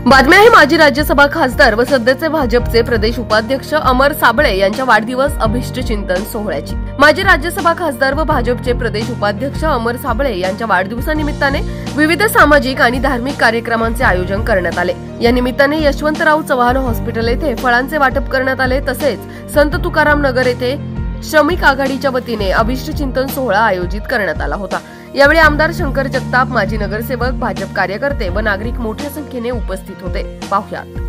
बातमी आहे माजी राज्यसभा खासदार व सध्याचे भाजपचे प्रदेश उपाध्यक्ष अमर साबळे यांच्या वाढदिवस अभिष्ट चिंतन सोहळ्याची। माजी राज्यसभा खासदार व भाजपचे प्रदेश उपाध्यक्ष अमर साबळे यांच्या वाढदिवसानिमित्ताने विविध सामाजिक आणि धार्मिक कार्यक्रमांचे आयोजन करण्यात आले। या निमित्ताने यशवंतराव चव्हाण हॉस्पिटल येथे फळांचे वाटप करण्यात आले। तसेच संत तुकाराम नगर येथे श्रमिक आघाडीच्या वतीने अभिष्ट चिंतन सोहळा आयोजित करण्यात आला होता। यावेळी आमदार शंकर जगताप, माजी नगरसेवक, भाजप कार्यकर्ते व नागरिक मोठ्या संख्येने उपस्थित होते। पाहुयात।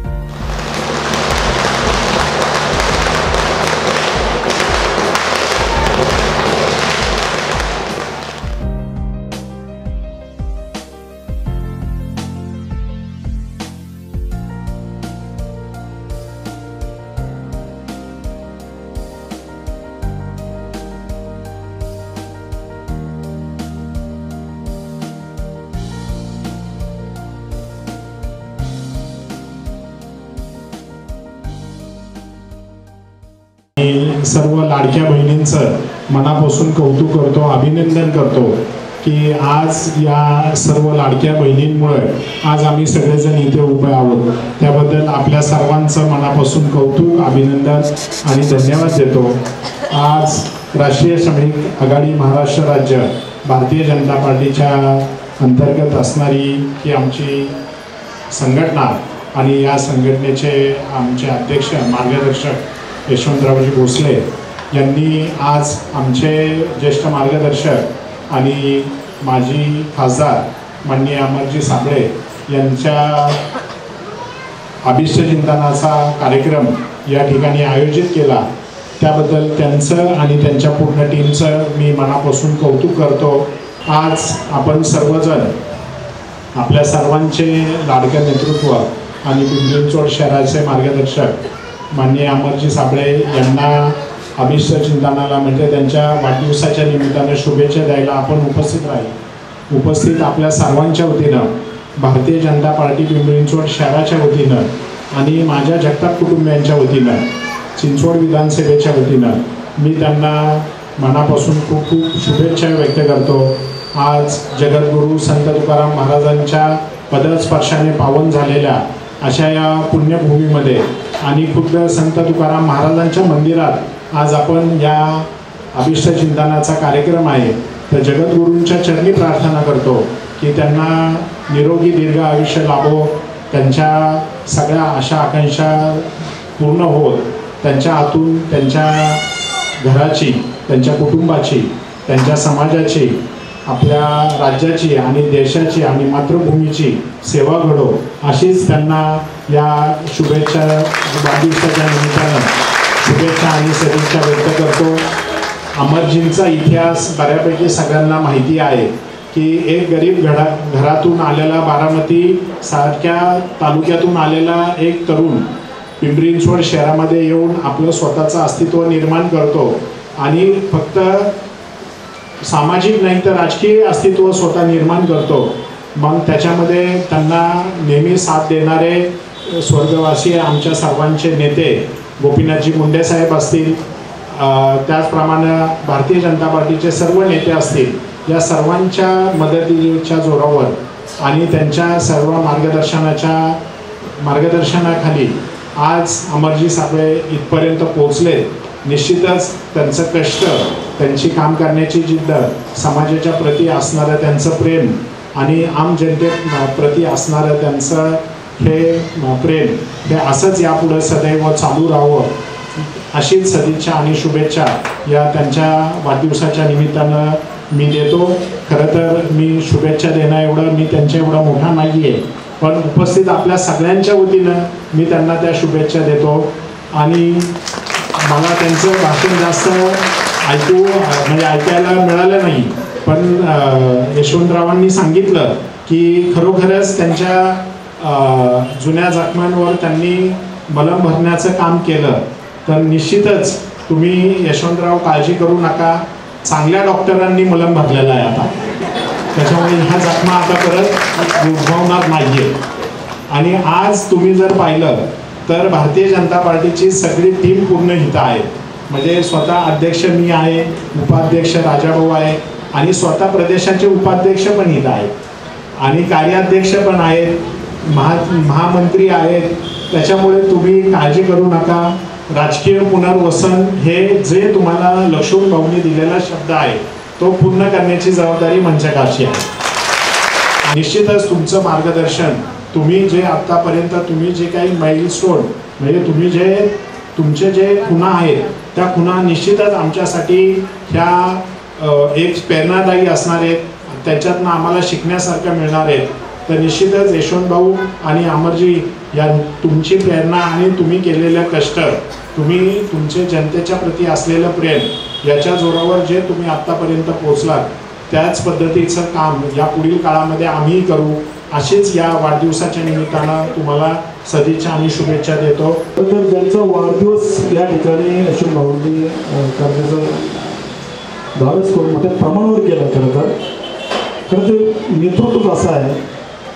सर्व लाडक्या बहिणींचं मनापासून कौतुक करतो, अभिनंदन करतो की आज या सर्व लाडक्या बहिणींमुळे आज आम्ही सगळेजण इथे उभे आहोत। त्याबद्दल आपल्या सर्वांचं मनापासून कौतुक, अभिनंदन आणि धन्यवाद देतो। आज राष्ट्रीय श्रमिक आघाडी महाराष्ट्र राज्य भारतीय जनता पार्टीच्या अंतर्गत असणारी ही आमची संघटना आणि या संघटनेचे आमचे अध्यक्ष मार्गदर्शक यशवंतरावजी भोसले यांनी आज आमचे ज्येष्ठ मार्गदर्शक आणि माजी खासदार माननीय अमरजी साबळे यांच्या अभिष्ट चिंतनाचा कार्यक्रम या ठिकाणी आयोजित केला। त्याबद्दल त्यांचं आणि त्यांच्या पूर्ण टीमचं मी मनापासून कौतुक करतो। आज आपण सर्वजण आपल्या सर्वांचे लाडके नेतृत्व आणि पिंपरी चिंचवड शहराचे मार्गदर्शक माननीय अमरजी साबळे यांना अभिष्ट चिंतनाला म्हणजे त्यांच्या वाढदिवसाच्या निमित्ताने शुभेच्छा द्यायला आपण उपस्थित आपल्या सर्वांच्या वतीनं, भारतीय जनता पार्टी पिंपरी चिंचवड शहराच्या वतीनं आणि माझ्या जगताप कुटुंबियांच्या वतीनं, चिंचवड विधानसभेच्या वतीनं मी त्यांना मनापासून खूप खूप शुभेच्छा व्यक्त करतो। आज जगद्गुरू संत तुकाराम महाराजांच्या पदस्पर्शाने पावन झालेल्या अशा या पुण्यभूमीमध्ये आणि खुद्द संत तुकाराम महाराजांच्या मंदिरात आज आपण या अभिष्ट चिंतनाचा कार्यक्रम आहे। तर जगद्गुरूंच्या चरणी प्रार्थना करतो की त्यांना निरोगी दीर्घ आयुष्य लाभो, त्यांच्या सगळ्या आशा आकांक्षा पूर्ण होत, त्यांच्या हातून त्यांच्या घराची, त्यांच्या कुटुंबाची, त्यांच्या समाजाची, आपल्या राज्याची आणि देशाची आणि मातृभूमीची सेवा घडो अशीच त्यांना या शुभेच्छा वाढदिवसाच्या निमित्तानं शुभेच्छा आणि सदिच्छा व्यक्त करतो। अमरजींचा इतिहास बऱ्यापैकी सगळ्यांना माहिती आहे की एक गरीब घरातून आलेला, बारामती सारख्या तालुक्यातून आलेला एक तरुण पिंपरी चिंचवड शहरामध्ये येऊन आपलं स्वतःचं अस्तित्व निर्माण करतो आणि फक्त सामाजिक नाही तर राजकीय अस्तित्व स्वतः निर्माण करतो। मग त्याच्यामध्ये त्यांना नेहमी साथ देणारे स्वर्गवासी आमच्या सर्वांचे नेते गोपीनाथजी मुंडे साहेब असतील, त्याचप्रमाणे भारतीय जनता पार्टीचे सर्व नेते असतील, या सर्वांच्या मदतीच्या जोरावर आणि त्यांच्या सर्व मार्गदर्शनाखाली आज अमरजी साबळे इथपर्यंत पोहोचले। निश्चितच त्यांचं कष्ट, त्यांची काम करण्याची जिद्द, समाजाच्या प्रती असणारं त्यांचं प्रेम आणि आम जनतेप्रती असणारं त्यांचं हे प्रेम हे असंच यापुढे सदैव चालू राहावं अशीच सदिच्छा आणि शुभेच्छा या त्यांच्या वाढदिवसाच्या निमित्तानं मी देतो। खरं तर मी शुभेच्छा देणं एवढं मी त्यांच्या एवढा मोठा नाही आहे, पण उपस्थित आपल्या सगळ्यांच्या वतीनं मी त्यांना त्या शुभेच्छा देतो। आणि मला त्यांचं भाषण जास्त ऐकायला मिळालं नाही, पण यशवंतरावांनी सांगितलं की खरोखरच त्यांच्या जुन्या जखमांवर त्यांनी मलम भरण्याचं काम केलं। तर निश्चितच तुम्ही यशवंतराव काळजी करू नका, चांगल्या डॉक्टरांनी मलम भरलेला आहे आता, त्याच्यामुळे ह्या जखमा आता परत उद्भवणार नाहीये। आणि आज तुम्ही जर पाहिलं तर भारतीय जनता पार्टीची सगळी टीम पूर्ण इथं आहे, म्हणजे स्वतः अध्यक्ष मी आहे, उपाध्यक्ष राजाभाऊ आहे आणि स्वतः प्रदेशाचे उपाध्यक्ष पण इथं आहेत आणि कार्याध्यक्ष पण आहेत, महामंत्री आहेत, त्याच्यामुळे तुम्ही काळजी करू नका. राजकीय पुनर्वसन हे जे तुम्हाला लक्ष्मण भाऊंनी दिलेला शब्द आहे तो पूर्ण करण्याची जबाबदारी मंचकाची आहे. निश्चितच तुमचं मार्गदर्शन, तुम्ही जे आत्तापर्यंत तुम्ही जे काही माइलस्टोन म्हणजे तुमचे जे खुणा आहेत त्या खुणा निश्चितच आमच्यासाठी ह्या एक प्रेरणादायी असणार आहेत. त्याच्यातनं आम्हाला शिकण्यासारखं मिळणार आहे. तर निश्चितच यशवंत भाऊ आणि अमरजी या तुमची प्रेरणा आणि तुम्ही केलेले कष्ट, तुम्ही तुमचे जनतेच्या प्रती असलेलं प्रेम याच्या जोरावर जे तुम्ही आत्तापर्यंत पोहोचलात त्याच पद्धतीचं काम या पुढील काळामध्ये आम्ही करू, अशीच या वाढदिवसाच्या निमित्तानं तुम्हाला सदिच्छा आणि शुभेच्छा देतो. तर ज्यांचा वाढदिवस या ठिकाणी यशवंत भाऊंनी करण्याचं धाडस करून मोठ्या प्रमाणावर केलं. खरं ते नेतृत्वच असं आहे,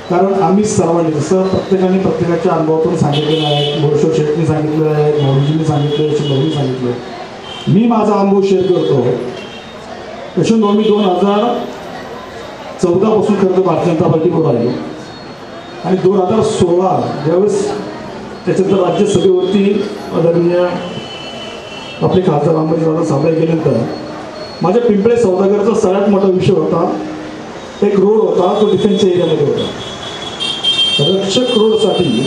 कारण आम्ही सर्वांनी जसं प्रत्येकाने प्रत्येकाच्या अनुभवातून सांगितलेलं आहे. भोरशो शेठनी सांगितलं आहे, भाऊजींनी सांगितलं, यशवंत भाऊंनी सांगितलं. मी माझा अनुभव शेअर करतो. यशवंत भाऊ मी 2014 पासून खरं तर भारतीय जनता पार्टीवर आलो आणि 2016 ज्यावेळेस त्याच्यानंतर राज्यसभेवरती आदरणीय आपले खासदार अमरजी साबळे गेल्यानंतर माझ्या पिंपळे सौदागरचा सगळ्यात मोठा विषय होता, एक रोड होता, तो डिफेन्स एरियामध्ये होता. रक्षक रोडसाठी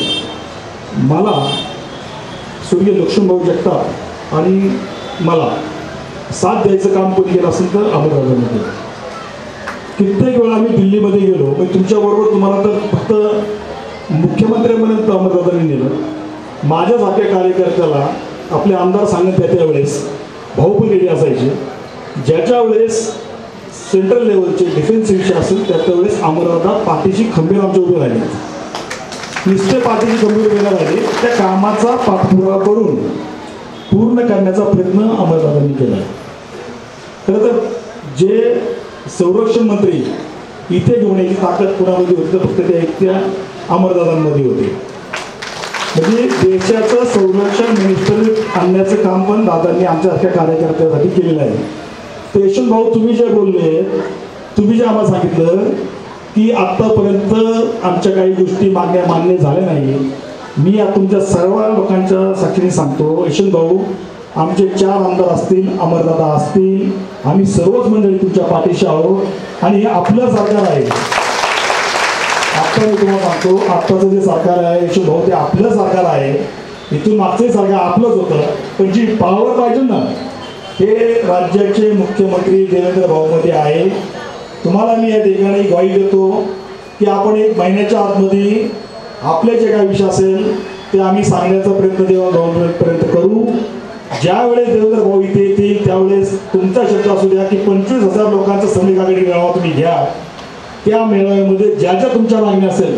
मला स्वर्गीय लक्ष्मणभाऊ जगताप आणि मला साथ द्यायचं काम कोणी केलं असेल तर अमरदादांनी. कित्येक वेळा आम्ही दिल्लीमध्ये गेलो, पण तुमच्याबरोबर तुम्हाला तर फक्त मुख्यमंत्र्यांपर्यंत अमरदादांनी नेलं. माझ्यासारख्या कार्यकर्त्याला आपले आमदार सांगत त्या त्यावेळेस भाऊ पण रेडी असायचे. ज्याच्या वेळेस सेंट्रल लेवलचे डिफेन्स विषय असेल त्यावेळेस अमरदादा पाठीशी खंबीर आमच्या उभे राहिले. नुसते पाठीशी खंबीर उभे राहिले, त्या कामाचा पाठपुरावा करून पूर्ण करण्याचा प्रयत्न अमरदादांनी केला. खरं तर जे संरक्षण मंत्री इथे घेऊन याची ताकद कुणामध्ये होती तर फक्त त्या एकट्या अमरदादांमध्ये होते. म्हणजे देशाचं संरक्षण मिनिस्टर आणण्याचं काम पण दादांनी आमच्यासारख्या कार्यकर्त्यासाठी केलेलं आहे. तर यशवंत भाऊ तुम्ही जे बोलले, तुम्ही जे आम्हाला सांगितलं की आत्तापर्यंत आमच्या काही गोष्टी मान्य झाल्या नाही, मी तुमच्या सर्व लोकांच्या साक्षीने सांगतो, यशवंत भाऊ आमचे 4 आमदार असतील, अमरदादा असतील, आम्ही सर्वच मंडळी तुमच्या पाठीशी आहोत. आणि हे आपलं सरकार आहे. आत्ता मी तुम्हाला सांगतो, आत्ताचं जे सरकार आहे यशवंत भाऊ ते आपलं सरकार आहे. इथून मागचंही सरकार आपलंच होतं, पण जी पॉवर पाहिजे ना हे राज्याचे मुख्यमंत्री देवेंद्र भाऊमध्ये आहे. तुम्हाला मी या ठिकाणी ग्वाही देतो की आपण 1 महिन्याच्या आतमध्ये आपले जे काही विषय असेल ते आम्ही सांगण्याचा प्रयत्न देवापर्यंत करू. ज्यावेळेस देवेंद्र भाऊ इथे येतील त्यावेळेस तुमचा शब्द असू द्या की 25,000 लोकांचा समेकागडी मेळावा तुम्ही घ्या. त्या मेळाव्यामध्ये ज्या ज्या तुमच्या मागण्या असेल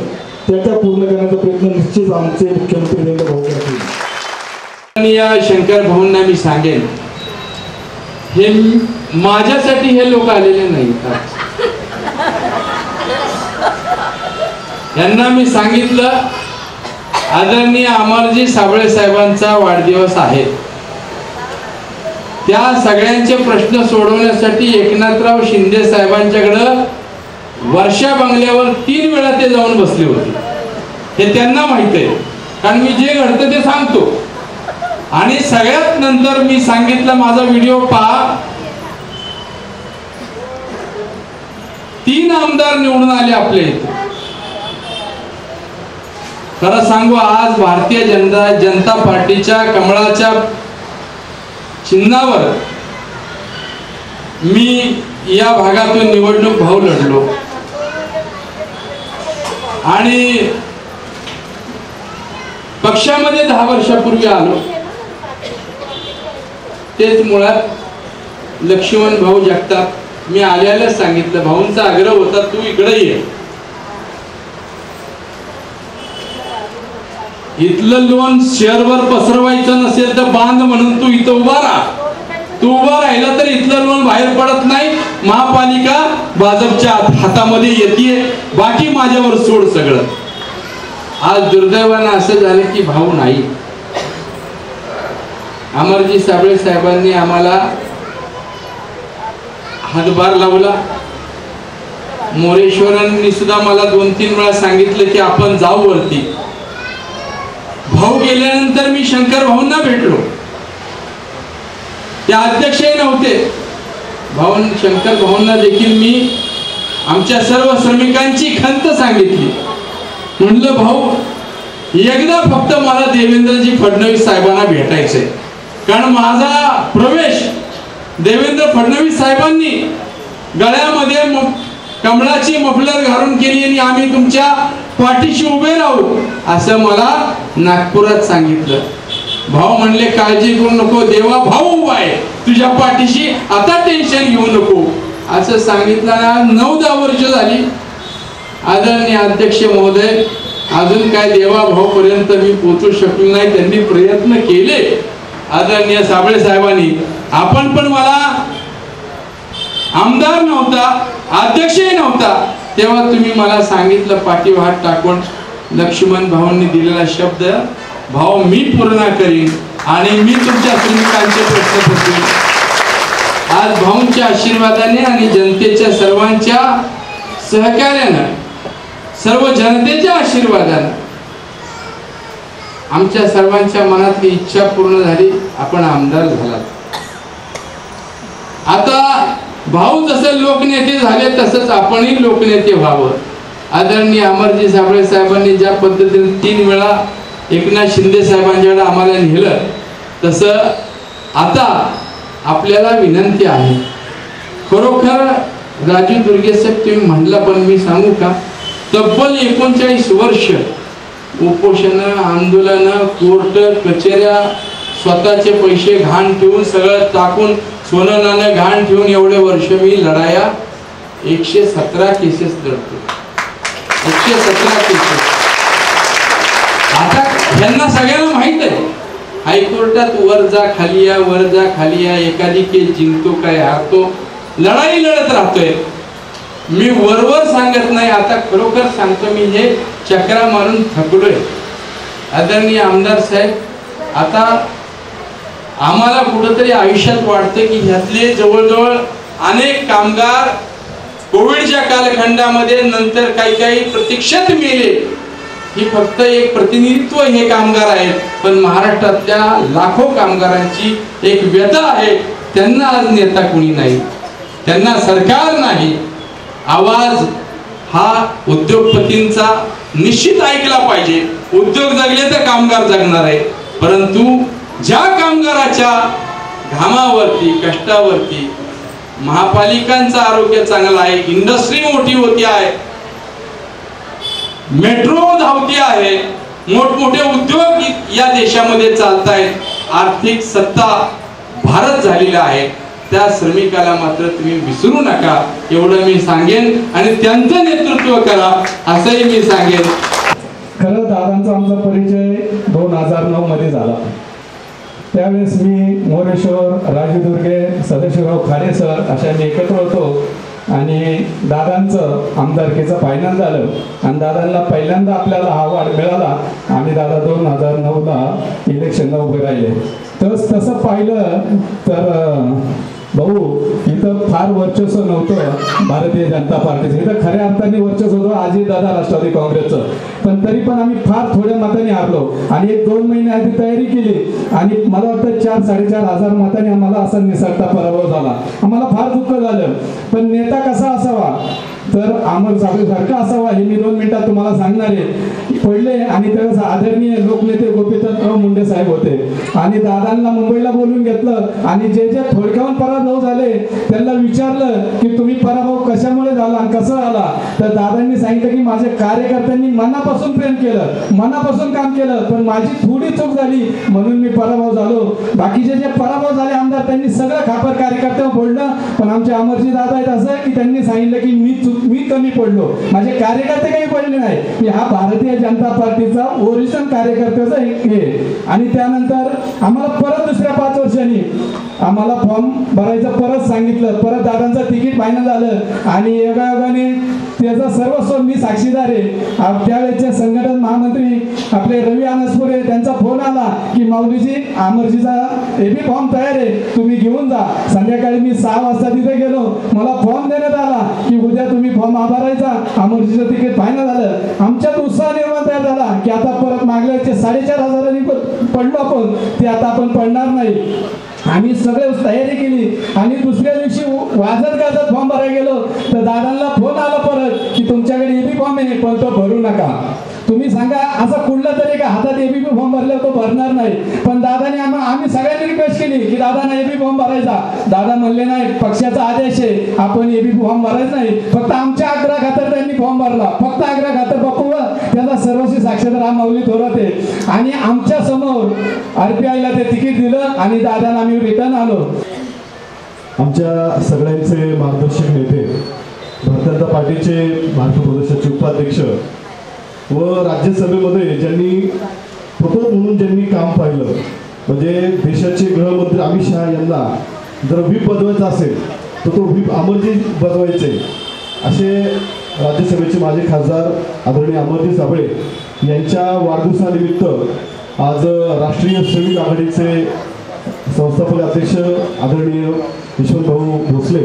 त्या पूर्ण करण्याचा प्रयत्न निश्चित आमचे मुख्यमंत्री देवेंद्र भाऊ करतील. या शंकर भाऊंना मी सांगेन, हे माझ्यासाठी हे लोक आलेले नाहीत. यांना मी सांगितलं आदरणीय अमरजी साबळे साहेबांचा वाढदिवस आहे, त्या सगळ्यांचे प्रश्न सोडवण्यासाठी एकनाथराव शिंदे साहेबांच्याकडं वर्षा बंगल्यावर 3 वेळा ते जाऊन बसले होते. हे त्यांना माहित आहे, कारण मी जे घडतं ते सांगतो. आणि सगळ्यात नंतर मी सांगितलं माझा व्हिडिओ पहा, 3 आमदार निवडून आले आपल्या इथे. खरं सांगू, आज भारतीय जनता पार्टीच्या कमळाच्या चिन्हावर मी या भागातून निवडणूक भाऊ लढलो आणि पक्षामध्ये 10 वर्षापूर्वी आलो. तेच मुळात लक्ष्मण भाऊ जगताप, मी आल्यालाच सांगितलं, भाऊंचा आग्रह होता तू इकडे ये, इथलं लोन शहरभर पसरवायचं नसेल तर बांध म्हणून तू इथं उभा राहा. तू उभा राहिला तर इथलं लोन बाहेर पडत नाही. महापालिका भाजपच्या हातामध्ये येते, बाकी माझ्यावर सोड सगळं. आज दुर्दैवानं असं झालं की भाऊ नाही. अमरजी साबळे साहेबांनी आम्हाला हातभार लावला. मोरेश्वरांनी सुद्धा मला 2-3 वेळा सांगितलं की आपण जाऊ वरती. भाऊ गेल्यानंतर मी शंकर भाऊंना भेटलो. त्या अध्यक्षही नव्हते. शंकर भाऊंना देखील मी आमच्या सर्व श्रमिकांची खंत सांगितली. म्हणलं भाऊ, एकदा फक्त मला देवेंद्रजी फडणवीस साहेबांना भेटायचंय, कारण माझा प्रवेश देवेंद्र फडणवीस साहेबांनी गळ्यामध्ये कमळाची मफलर घालून केली आणि आम्ही तुमच्या पाठीशी उभे राहू असं मला नागपुरात सांगितलं. भाऊ म्हणले काळजी करू नको, देवा भाऊ उभा आहे तुझ्या पाठीशी, आता टेन्शन घेऊ नको असं सांगितलं. 9-10 वर्ष झाली. आदरणीय अध्यक्ष महोदय, अजून काय देवा भाऊ पर्यंत मी पोहोचू शकलो नाही. त्यांनी प्रयत्न केले आदरणीय साबळे साहेबांनी. आपण पण मला आमदार नव्हता, अध्यक्षही नव्हता, तेव्हा तुम्ही मला सांगितलं पाठीवर हात टाकून, लक्ष्मण भाऊंनी दिलेला शब्द भाऊ मी पूर्ण करीन आणि मी तुमच्या श्रमिकांचे प्रश्न सोडवीन. आज भाऊंच्या आशीर्वादाने आणि जनतेच्या सर्वांच्या सहकार्यानं, सर्व जनतेच्या आशीर्वादानं आमच्या सर्वांच्या मनातली इच्छा पूर्ण झाली. आपण आमदार झालात. आता भाऊ जसं लोकनेते झाले तसंच आपणही लोकनेते व्हावं. आदरणीय अमरजी साबळे साहेबांनी ज्या पद्धतीने 3 वेळा एकनाथ शिंदे साहेबांच्याकडे आम्हाला नेलं, तसं आता आपल्याला विनंती आहे. खरोखर राजू दुर्गे साहेब तुम्ही म्हणला, पण मी सांगू का, तब्बल 39 वर्ष उपोषण, आंदोलन, कोर्ट कचेऱ्या, स्वतःचे पैसे घाण ठेवून, सगळं टाकून, सोनं नाणं घाण ठेवून एवढे वर्ष मी लढाया 117 केसेस लढतो. 117 केसेस. आता ह्यांना सगळ्यांना माहित आहे हायकोर्टात वर जा खाली या, वर जा खाली या, एखादी केस जिंकतो काय हारतो, लढाई लढत राहतोय. मी वरवर सांगत नाही, आता खरोखर सांगतो. मी हे चक्रा मारून थकलोय. आदरणीय आमदार साहेब, आता आम्हाला कुठंतरी आयुष्यात वाटतं की ह्यातले जवळजवळ अनेक कामगार कोविडच्या कालखंडामध्ये नंतर काही प्रतीक्षेत मेले. ही फक्त एक प्रतिनिधित्व हे कामगार आहेत, पण महाराष्ट्रातल्या लाखो कामगारांची एक व्यथा आहे. त्यांना आज नेता कुणी नाही, त्यांना सरकार नाही. आवाज हा उद्योगपतींचा निश्चित ऐकला पाहिजे. उद्योग जगले तर कामगार जगणार आहे, परंतु ज्या कामगाराच्या घामावरती, कष्टावरती महापालिकांचं आरोग्य चांगलं आहे, इंडस्ट्री मोठी होती आहे, मेट्रो धावती आहे, मोठमोठे उद्योग या देशामध्ये चालत आहेत, आर्थिक सत्ता भारत झालेला आहे, त्या श्रमिकाला मात्र तुम्ही विसरू नका एवढं मी सांगेन आणि त्यांचं नेतृत्व करा असंही मी सांगेन. खरं दादांचा आमचा परिचय 2009 मध्ये झाला. त्यावेळेस मी मोरेश्वर, राजू दुर्गे, सदाशिवराव खाडे सर अशा मी एकत्र होतो आणि दादांचं आमदारकीचं फायनल झालं आणि दादांना पहिल्यांदा आपल्याला हा अवॉर्ड मिळाला. आम्ही दादा 2009ला इलेक्शनला उभे राहिले. तसं पाहिलं तर भाऊ इथं फार वर्चस्व नव्हतं भारतीय जनता पार्टीचं. इथं खऱ्या अर्थाने वर्चस्व होतं आजी दादा राष्ट्रवादी काँग्रेसचं, पण तरी पण आम्ही फार थोड्या मताने हारलो आणि 1-2 महिने आधी तयारी केली आणि मला वाटतं 4-4.5 हजार मतांनी आम्हाला असा निसटता पराभव झाला. आम्हाला फार दुःख झालं. पण नेता कसा असावा तर अमर साबळेसारखा असावा हे मी 2 मिनिटात तुम्हाला सांगणार आहे. पडले आणि त्यावेळेस आदरणीय लोकनेते गोपीचंदराव मुंडे साहेब होते आणि दादांना मुंबईला बोलून घेतलं आणि जे थोडक्याहून पराभव झाले त्यांना विचारलं की तुम्ही पराभव कशामुळे झाला आणि कसं झाला, तर दादांनी सांगितलं की माझ्या कार्यकर्त्यांनी मनापासून प्रेम केलं, मनापासून काम केलं, पण माझी थोडी चूक झाली म्हणून मी पराभव झालो. बाकीचे जे पराभव झाले आमदार त्यांनी सगळं खापर कार्यकर्त्यांवर फोडलं, पण आमचे अमरजी दादा आहेत असं की त्यांनी सांगितलं की मी कमी पडलो, माझे कार्यकर्ते काही पडले नाही. की हा भारतीय जनता पार्टीचा ओरिजिनल कार्यकर्त्याचा हे. आणि त्यानंतर आम्हाला परत दुसऱ्या 5 वर्षांनी आम्हाला फॉर्म भरायचं परत सांगितलं, परत दादांचं तिकीट फायनल झालं आणि योगायोगाने त्याचा सर्वस्व मी साक्षीदार आहे। त्यावेळेचे संघटन महामंत्री आपले रवी अनसपुरे त्यांचा फोन आला की माऊलीजी अमरजीचा एबी फॉर्म तयार आहे, तुम्ही घेऊन जा। संध्याकाळी मी 6 वाजता तिथे गेलो, मला फॉर्म देण्यात आला की उद्या तुम्ही फॉर्म भरायचा, अमरजीचं तिकीट फायनल झालं। आमच्यात उत्साह निर्माण तयार झाला की आता परत मागल्याचे 4,500 पडलो आपण, ते आता आपण पडणार नाही। आम्ही सगळे तयारी केली आणि दुसऱ्या दिवशी वाजत गाजत फॉर्म भरायला गेलो तर दादांना फोन आला परत की तुमच्याकडे एबी फॉर्म आहे पण तो भरू नका। तुम्ही सांगा असा कुठला तरी का हातात एबी फॉर्म भरले तो भरणार नाही, पण दादाने आम्ही सगळ्यांनी रिक्वेस्ट केली की दादांना एबी फॉर्म भरायचा। दादा म्हणले नाही, पक्षाचा आदेश आहे, आपण एबी फॉर्म भरायचा नाही। फक्त आमच्या आग्रह खातर त्यांनी फॉर्म भरला, फक्त आग्रह खातर बापू त्याचा सर्वस्वी साक्षीदार हा माऊली थोरात आहे। आणि आमच्या समोर RPIला ते तिकीट दिलं आणि दादांना आम्ही रिटर्न आलो। आमच्या सगळ्यांचे मार्गदर्शक नेते, भारतीय जनता पार्टीचे महाराष्ट्र प्रदेशाचे उपाध्यक्ष व राज्यसभेमध्ये ज्यांनी प्रमुख म्हणून ज्यांनी काम पाहिलं, म्हणजे देशाचे गृहमंत्री अमित शहा यांना जर व्हीप बदवायचा असेल तर तो व्हीप अमरजी बदवायचे, असे राज्यसभेचे माजी खासदार आदरणीय अमरजी साबळे यांच्या वाढदिवसानिमित्त आज राष्ट्रीय श्रमिक आघाडीचे संस्थापक अध्यक्ष आदरणीय यशवंतभाऊ भोसले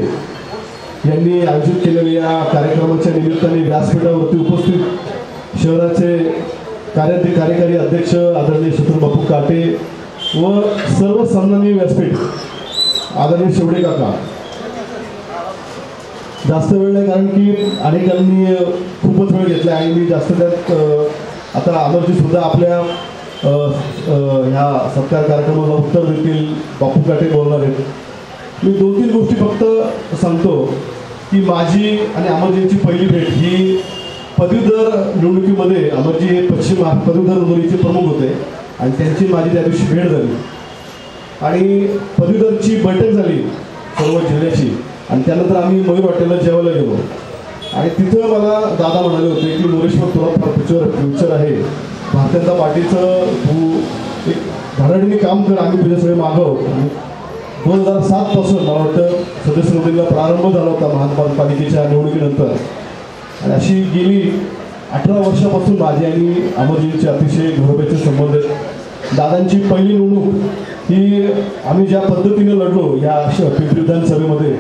यांनी आयोजित केलेल्या या कार्यक्रमाच्या निमित्ताने व्यासपीठावरती उपस्थित शहराचे कार्यकारी अध्यक्ष आदरणीय शत्रुबापू काटे व सर्व सन्माननीय व्यासपीठ आदरणीय शेवडे काका, जास्त वेळ नाही कारण की अनेकांनी खूपच वेळ घेतला आणि मी जास्त त्यात आता अमरजी सुद्धा आपल्या ह्या सत्कार कार्यक्रमाला उत्तर देतील, बापू काटे बोलणार आहेत। मी 2-3 गोष्टी फक्त सांगतो की माझी आणि अमरजींची पहिली भेट ही पदवीधर निवडणुकीमध्ये, अमरजी हे पश्चिम पदवीधर नोंदणीचे प्रमुख होते आणि त्यांची माझी त्या दिवशी भेट झाली आणि पदवीधरची बैठक झाली सर्व जिल्ह्याची आणि त्यानंतर आम्ही मयूर हॉटेलला जेवायला गेलो आणि तिथं मला दादा म्हणाले होते की मोरेश्वर तुला फार फ्युचर आहे, भारतीय जनता पार्टीचं तू एक धडाडीने काम कर, आम्ही तुझ्यासगळे मागव। 2007 पासून मला वाटतं सदस्य नोंदणीला प्रारंभ झाला होता महानगरपालिकेच्या निवडणुकीनंतर आणि अशी गेली 18 वर्षापासून माझी आणि अमरजींचे अतिशय घरोब्याचे संबंध आहेत। दादांची पहिली निवडणूक ही आम्ही ज्या पद्धतीने लढलो या पिंपरी विधानसभेमध्ये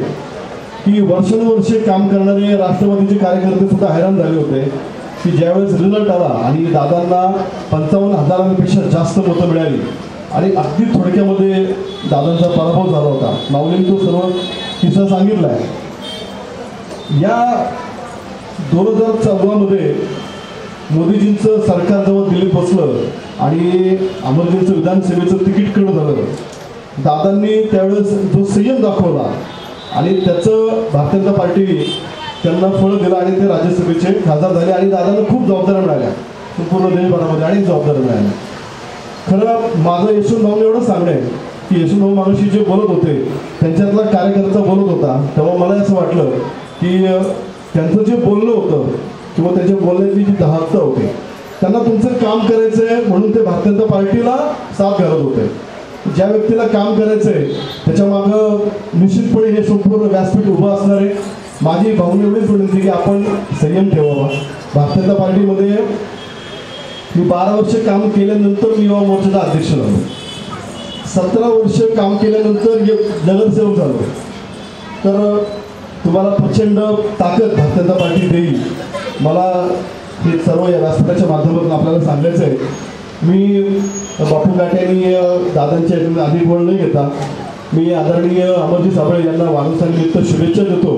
की वर्षानुवर्षे काम करणारे राष्ट्रवादीचे कार्यकर्ते सुद्धा हैराण झाले होते की ज्यावेळेस रिझल्ट आला आणि दादांना 55,000पेक्षा जास्त मतं मिळाली आणि अगदी थोडक्यामध्ये दादांचा पराभव झाला होता। माऊलींनी तो सर्व किस्सा सांगितला आहे। या 2014 मध्ये मोदीजींचं सरकार जेव्हा दिल्लीत बसलं आणि अमरजींचं विधानसभेचं तिकीट कट झालं, दादांनी त्यावेळेस जो संयम दाखवला आणि त्याचं भारतीय जनता पार्टी त्यांना फळ दिलं आणि ते राज्यसभेचे खासदार झाले आणि दादांना खूप जबाबदाऱ्या मिळाल्या, संपूर्ण देशभरामध्ये अनेक जबाबदाऱ्या मिळाल्या। खरं माझं यशवंतभाऊने एवढं सांगणं आहे की यशवंतभाऊ मागाशी जे बोलत होते त्यांच्यातला कार्यकर्ता बोलत होता तेव्हा मला असं वाटलं की त्यांचं जे बोलणं होतं किंवा त्यांच्या बोलण्याची जी दहाकता होती, त्यांना तुमचं काम करायचं आहे म्हणून ते भारतीय जनता पार्टीला साथ घालत होते। ज्या व्यक्तीला काम करायचं आहे त्याच्या मागं निश्चितपणे हे संपूर्ण व्यासपीठ उभं असणार आहे। माझी भावना एवढीच विनंती की आपण संयम ठेवावा। भारतीय जनता पार्टीमध्ये मी 12 वर्ष काम केल्यानंतर मी युवा मोर्चाचा अध्यक्ष झालो, 17 वर्ष काम केल्यानंतर नगरसेवक झालो। तर तुम्हाला प्रचंड ताकद भारतीय जनता पार्टी देईल, मला हे सर्व या व्यासपीठाच्या माध्यमातून आपल्याला सांगायचं आहे। मी बापू काट्यांनी दादांच्या अधिक वेळ न घेता मी आदरणीय अमरजी साबळे यांना वाढदिवसानिमित्त शुभेच्छा देतो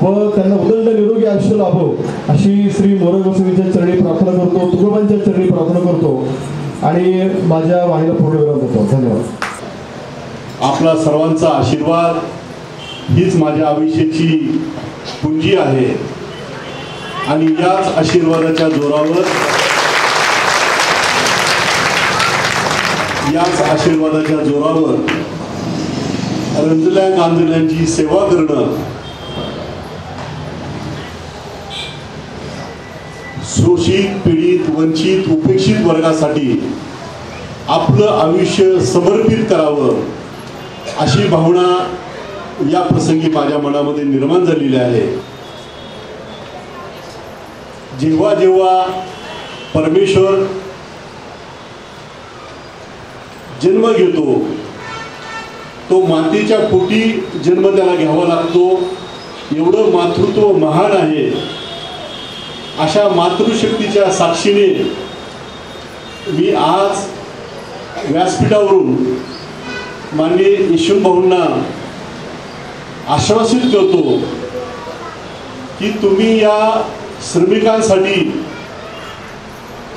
व त्यांना उदंड निरोगी आयुष्य लाभो अशी श्री मोरे गोसावींच्या चरणी प्रार्थना करतो, तुकोबांच्या चरणी प्रार्थना करतो आणि माझ्या वाणीला पुढे विराम देतो। धन्यवाद। आपला सर्वांचा आशीर्वाद हीच माझ्या आयुष्याची पुंजी आहे आणि याच आशीर्वादाच्या जोरावर रंजल्या गांजल्यांची सेवा करणं, शोषित, पीडित, वंचित, उपेक्षित वर्गासाठी आपलं आयुष्य समर्पित करावं अशी भावना या प्रसंगी माझ्या मनामध्ये निर्माण झालेली आहे. जेव्हा जेव्हा परमेश्वर जन्म घेतो तो मातेच्या पोटी जन्म त्याला घ्यावा लागतो. एवढं मातृत्व महान आहे. अशा मातृशक्तीच्या साक्षीने मी आज व्यासपीठावरून माननीय यशवंत भाऊंना आश्वासित करतो की तुम्ही या श्रमिकांसाठी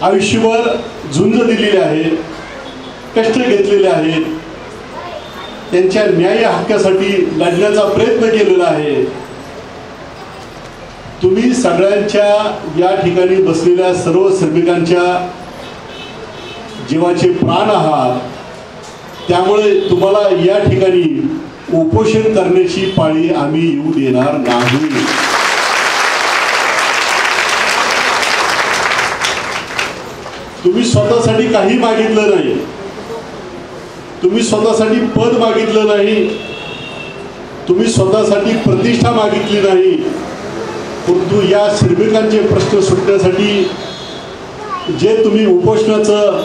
आयुष्यभर झुंज दिलेली आहे, कष्ट घेतलेले आहेत, त्यांच्या न्याय हक्कासाठी लढण्याचा प्रयत्न केलेला आहे. तुम्ही सगळ्यांच्या या ठिकाणी बसलेल्या सर्व श्रमिकांच्या जीवाचे प्राण आहात. त्यामुळे तुम्हाला या ठिकाणी उपोषण करण्याची पाळी आम्ही येऊ देणार नाही. तुम्ही स्वतःसाठी काही मागितलं नाही, तुम्ही स्वतःसाठी पद मागितलं नाही, तुम्ही स्वतःसाठी प्रतिष्ठा मागितली नाही, परंतु या श्रमिकांचे प्रश्न सुटण्यासाठी जे तुम्ही उपोषणाचं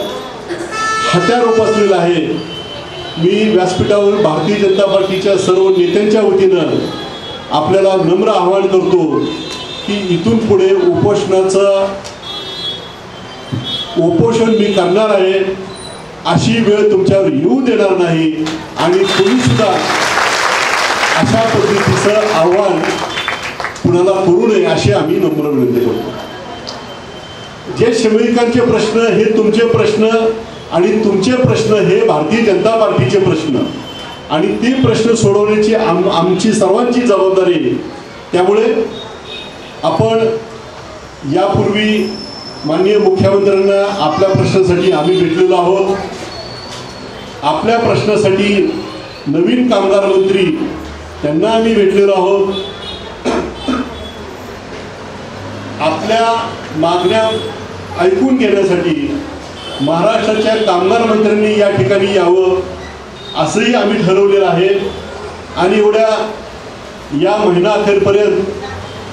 हत्यार उपसलेलं आहे. मी व्यासपीठावर भारतीय जनता पार्टीच्या सर्व नेत्यांच्या वतीनं आपल्याला नम्र आवाहन करतो की इथून पुढे उपोषण मी करणार आहे. अशी वेळ तुमच्यावर येऊ देणार नाही आणि तुम्ही सुद्धा अशा पद्धतीचं आव्हान कुणाला करू नये अशी आम्ही नम्र विनंती करतो. जे श्रमिकांचे प्रश्न हे तुमचे प्रश्न आणि तुमचे प्रश्न हे भारतीय जनता पार्टीचे प्रश्न आणि ते प्रश्न सोडवण्याची आमची सर्वांची जबाबदारी. त्यामुळे आपण यापूर्वी माननीय मुख्यमंत्र्यांना आपल्या प्रश्नासाठी आम्ही भेटलेलो आहोत. आपल्या प्रश्नासाठी नवीन कामगार मंत्री त्यांना आम्ही भेटलेलो आहोत. आपल्या मागण्या ऐकून घेण्यासाठी महाराष्ट्राच्या कामगार मंत्र्यांनी या ठिकाणी यावं असंही आम्ही ठरवलेलं आहे. आणि एवढ्या या महिना अखेरपर्यंत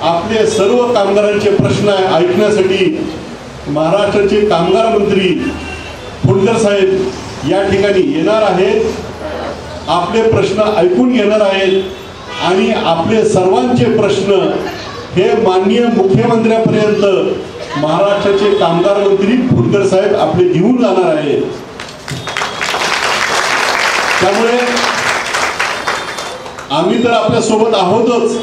आपले सर्व कामगारांचे प्रश्न ऐकण्यासाठी महाराष्ट्राचे कामगार मंत्री फुंडकर साहेब या ठिकाणी येणार आहेत. आपले प्रश्न ऐकून घेणार आहेत आणि आपले सर्वांचे प्रश्न हे माननीय मुख्यमंत्र्यापर्यंत महाराष्ट्राचे कामगार मंत्री फुंडकर साहेब आपले घेऊन जाणार आहेत. त्यामुळे आम्ही तर आपल्या सोबत आहोतच,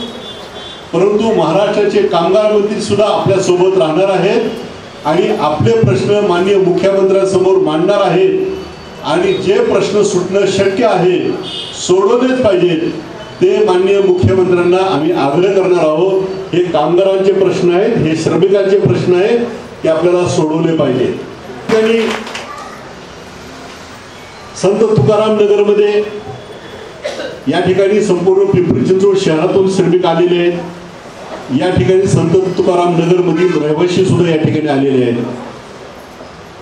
परंतु महाराष्ट्राचे कामगार मंत्री सुद्धा आपल्या सोबत राहणार आहेत आणि आपले प्रश्न माननीय मुख्यमंत्र्यांसमोर मांडणार आहेत. आणि जे प्रश्न सुटणं शक्य आहे, सोडवलेच पाहिजेत, ते माननीय मुख्यमंत्र्यांना आम्ही आग्रह करणार आहोत. हे कामगारांचे प्रश्न आहेत, हे श्रमिकांचे प्रश्न आहेत, ते आपल्याला सोडवले पाहिजेत. आणि संत तुकाराम नगरमध्ये या ठिकाणी संपूर्ण पिंपरी चिंचवड शहरातून श्रमिक आलेले आहेत. या ठिकाणी संत तुकाराम नगर मधील रहिवासी सुद्धा या ठिकाणी आलेले आहेत.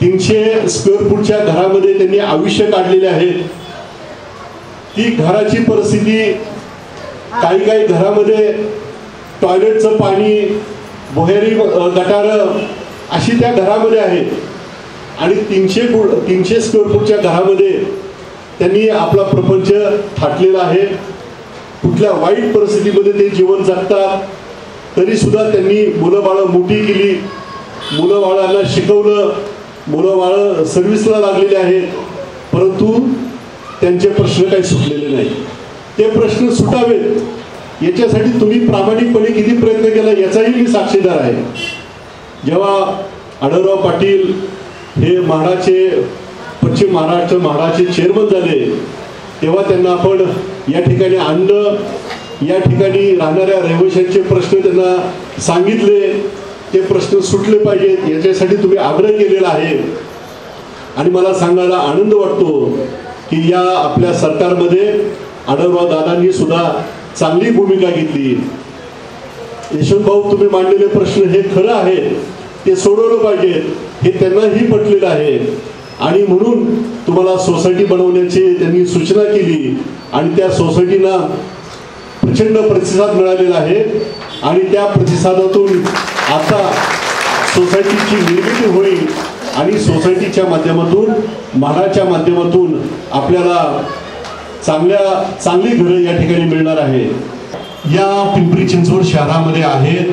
300 स्क्वेअर फूटच्या घरामध्ये त्यांनी आयुष्य काढलेले आहेत. ती घराची परिस्थिती, काही काही घरामध्ये टॉयलेटचं पाणी, बोहेरी गटार अशी त्या घरामध्ये आहे. आणि 300 स्क्वेअर फूटच्या घरामध्ये त्यांनी आपला प्रपंच थाटलेला आहे. कुठल्या वाईट परिस्थितीमध्ये ते जीवन जगतात, तरी सुद्धा त्यांनी मुलं बाळं मोठी केली, मुलं बाळांना शिकवलं, मुलं बाळं सर्व्हिसला लागलेले आहेत, परंतु त्यांचे प्रश्न काही सुटलेले नाही. ते प्रश्न सुटावेत याच्यासाठी तुम्ही प्रामाणिकपणे किती प्रयत्न केला याचाही मी साक्षीदार आहे. जेव्हा आढळराव पाटील हे पश्चिम महाराष्ट्र म्हाडाचे चेअरमन झाले, तेव्हा त्यांना आपण या ठिकाणी आणलं. या ठिकाणी राहणाऱ्या रहिवाशांचे प्रश्न त्यांना सांगितले, ते प्रश्न सुटले पाहिजेत याच्यासाठी तुम्ही आग्रह केलेला आहे. आणि मला सांगायला आनंद वाटतो की या आपल्या सरकारमध्ये आढळराव दादांनी सुद्धा चांगली भूमिका घेतली. यशवंत भाऊ, तुम्ही मांडलेले प्रश्न हे खरं आहे, ते सोडवलं पाहिजे हे त्यांनाही पटलेलं आहे. आणि म्हणून तुम्हाला सोसायटी बनवण्याची त्यांनी सूचना केली आणि त्या सोसायटीला प्रचंड प्रतिसाद मिळालेला आहे आणि त्या प्रतिसादातून आता सोसायटीची निर्मिती होईल आणि सोसायटीच्या माध्यमातून म्हाडाच्या माध्यमातून आपल्याला चांगली घरं या ठिकाणी मिळणार आहे. या पिंपरी चिंचवड शहरामध्ये आहेत.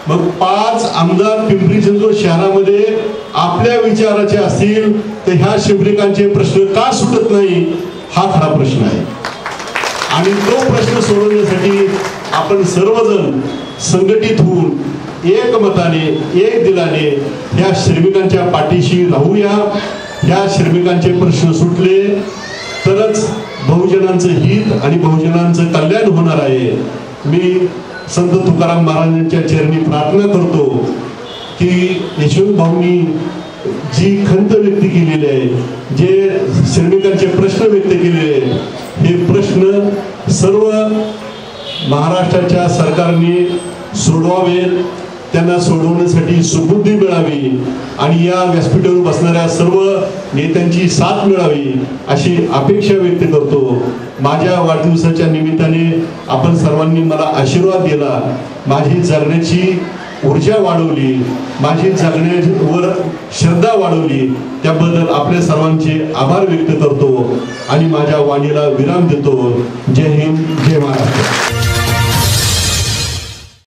मग 5 आमदार पिंपरी चिंचवड शहरामध्ये आपल्या विचाराचे असतील तर ह्या शिवलिकांचे प्रश्न का सुटत नाही हा खरा प्रश्न आहे आणि तो प्रश्न सोडवण्यासाठी आपण सर्वजण संघटित होऊन एकमताने एक दिलाने ह्या श्रमिकांच्या पाठीशी राहूया. ह्या श्रमिकांचे प्रश्न सुटले तरच बहुजनांचं हित आणि बहुजनांचं कल्याण होणार आहे. मी संत तुकाराम महाराजांच्या चरणी प्रार्थना करतो की यशवंत भाऊंनी जी खंत व्यक्त केलेली आहे, जे श्रमिकांचे प्रश्न व्यक्त केलेले आहेत, हे प्रश्न सर्व महाराष्ट्राच्या सरकारने सोडवावेत. त्यांना सोडवण्यासाठी सुबुद्धी मिळावी आणि या व्यासपीठावर बसणाऱ्या सर्व नेत्यांची साथ मिळावी अशी अपेक्षा व्यक्त करतो. माझ्या वाढदिवसाच्या निमित्ताने आपण सर्वांनी मला आशीर्वाद दिला, माझी जगण्याची ऊर्जा वाढवली, माझी जगण्यावर श्रद्धा वाढवली, त्याबद्दल आपल्या सर्वांचे आभार व्यक्त करतो आणि माझ्या वाणीला विराम देतो. जय हिंद.